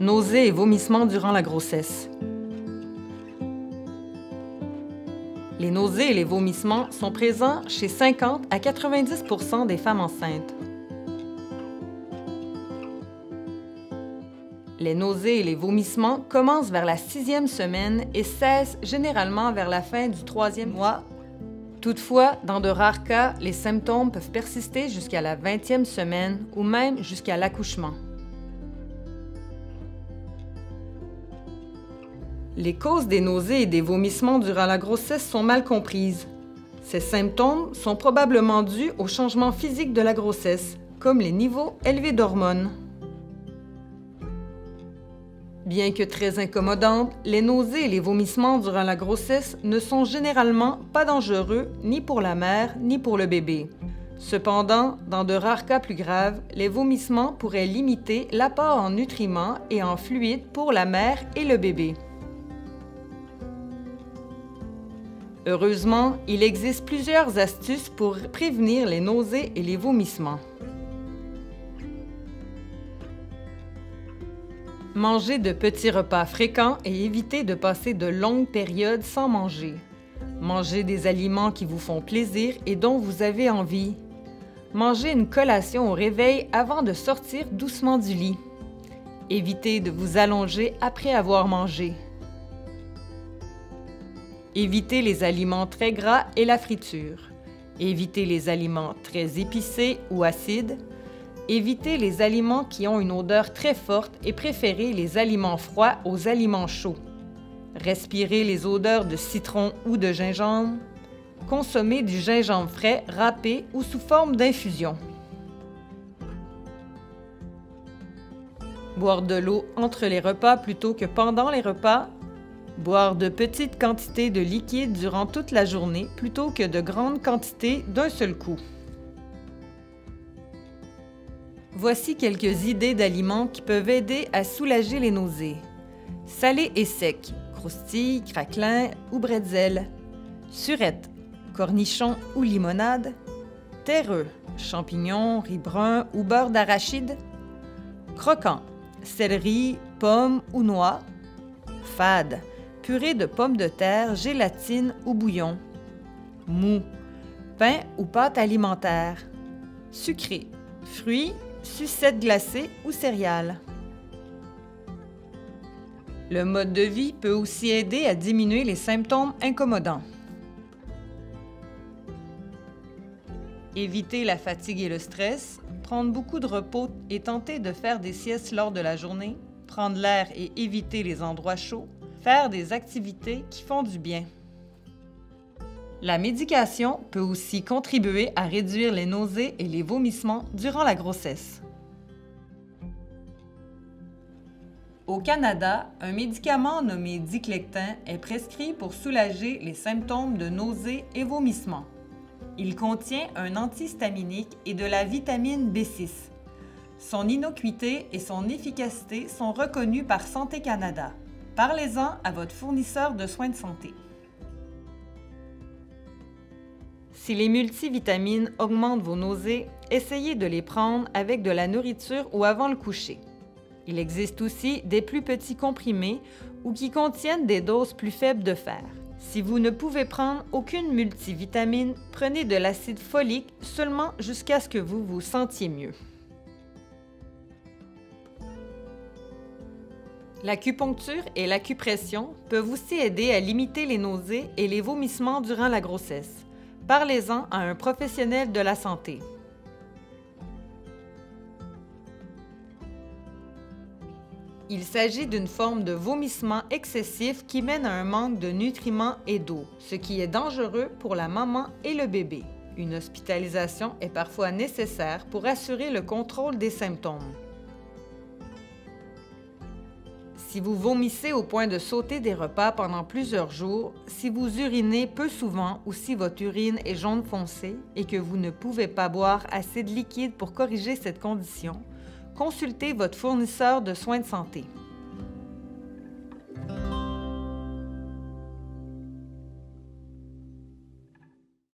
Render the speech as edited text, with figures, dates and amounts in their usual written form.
nausées et vomissements durant la grossesse. Les nausées et les vomissements sont présents chez 50 à 90 % des femmes enceintes. Les nausées et les vomissements commencent vers la 6e semaine et cessent généralement vers la fin du 3e mois. Toutefois, dans de rares cas, les symptômes peuvent persister jusqu'à la 20e semaine ou même jusqu'à l'accouchement. Les causes des nausées et des vomissements durant la grossesse sont mal comprises. Ces symptômes sont probablement dus aux changements physiques de la grossesse, comme les niveaux élevés d'hormones. Bien que très incommodantes, les nausées et les vomissements durant la grossesse ne sont généralement pas dangereux ni pour la mère ni pour le bébé. Cependant, dans de rares cas plus graves, les vomissements pourraient limiter l'apport en nutriments et en fluides pour la mère et le bébé. Heureusement, il existe plusieurs astuces pour prévenir les nausées et les vomissements. Mangez de petits repas fréquents et évitez de passer de longues périodes sans manger. Mangez des aliments qui vous font plaisir et dont vous avez envie. Mangez une collation au réveil avant de sortir doucement du lit. Évitez de vous allonger après avoir mangé. Évitez les aliments très gras et la friture. Évitez les aliments très épicés ou acides. Évitez les aliments qui ont une odeur très forte et préférez les aliments froids aux aliments chauds. Respirez les odeurs de citron ou de gingembre. Consommez du gingembre frais, râpé ou sous forme d'infusion. Boire de l'eau entre les repas plutôt que pendant les repas. Boire de petites quantités de liquide durant toute la journée plutôt que de grandes quantités d'un seul coup. Voici quelques idées d'aliments qui peuvent aider à soulager les nausées. Salé et sec, croustilles, craquelins ou bretzel. Surette, cornichons ou limonade. Terreux, champignons, riz brun ou beurre d'arachide. Croquant, céleri, pommes ou noix. Fade, purée de pommes de terre, gélatine ou bouillon. Mou, pain ou pâte alimentaire. Sucré, fruits, sucettes glacées ou céréales. Le mode de vie peut aussi aider à diminuer les symptômes incommodants. Éviter la fatigue et le stress, prendre beaucoup de repos et tenter de faire des siestes lors de la journée, prendre l'air et éviter les endroits chauds, faire des activités qui font du bien. La médication peut aussi contribuer à réduire les nausées et les vomissements durant la grossesse. Au Canada, un médicament nommé Diclectin est prescrit pour soulager les symptômes de nausées et vomissements. Il contient un antihistaminique et de la vitamine B6. Son innocuité et son efficacité sont reconnues par Santé Canada. Parlez-en à votre fournisseur de soins de santé. Si les multivitamines augmentent vos nausées, essayez de les prendre avec de la nourriture ou avant le coucher. Il existe aussi des plus petits comprimés ou qui contiennent des doses plus faibles de fer. Si vous ne pouvez prendre aucune multivitamine, prenez de l'acide folique seulement jusqu'à ce que vous vous sentiez mieux. L'acupuncture et l'acupression peuvent aussi aider à limiter les nausées et les vomissements durant la grossesse. Parlez-en à un professionnel de la santé. Il s'agit d'une forme de vomissement excessif qui mène à un manque de nutriments et d'eau, ce qui est dangereux pour la maman et le bébé. Une hospitalisation est parfois nécessaire pour assurer le contrôle des symptômes. Si vous vomissez au point de sauter des repas pendant plusieurs jours, si vous urinez peu souvent ou si votre urine est jaune foncé et que vous ne pouvez pas boire assez de liquide pour corriger cette condition, consultez votre fournisseur de soins de santé.